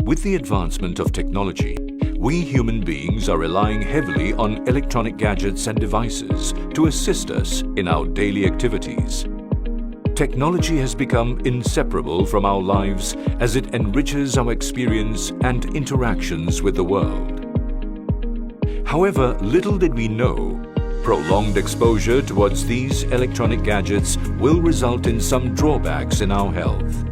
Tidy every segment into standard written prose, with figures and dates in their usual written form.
With the advancement of technology, we human beings are relying heavily on electronic gadgets and devices to assist us in our daily activities. Technology has become inseparable from our lives as it enriches our experience and interactions with the world. However, little did we know, prolonged exposure towards these electronic gadgets will result in some drawbacks in our health.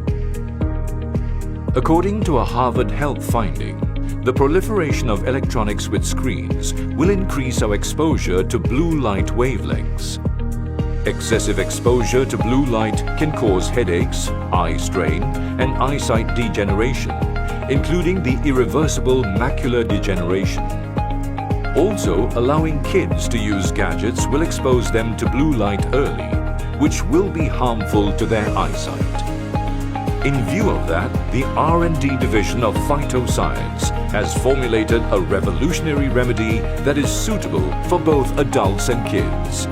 According to a Harvard Health finding, the proliferation of electronics with screens will increase our exposure to blue light wavelengths. Excessive exposure to blue light can cause headaches, eye strain, and eyesight degeneration, including the irreversible macular degeneration. Also, allowing kids to use gadgets will expose them to blue light early, which will be harmful to their eyesight. In view of that, the R&D division of Phytoscience has formulated a revolutionary remedy that is suitable for both adults and kids.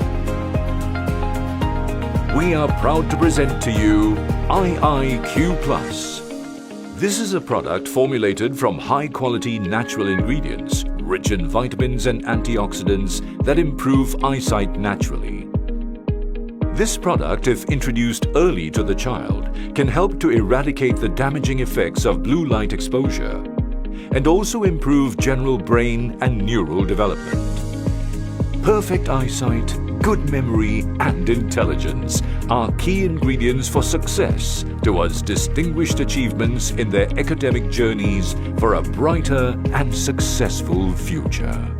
We are proud to present to you iiQ Plus. This is a product formulated from high-quality natural ingredients, rich in vitamins and antioxidants that improve eyesight naturally. This product, if introduced early to the child, can help to eradicate the damaging effects of blue light exposure and also improve general brain and neural development. Perfect eyesight, good memory and intelligence are key ingredients for success towards distinguished achievements in their academic journeys for a brighter and successful future.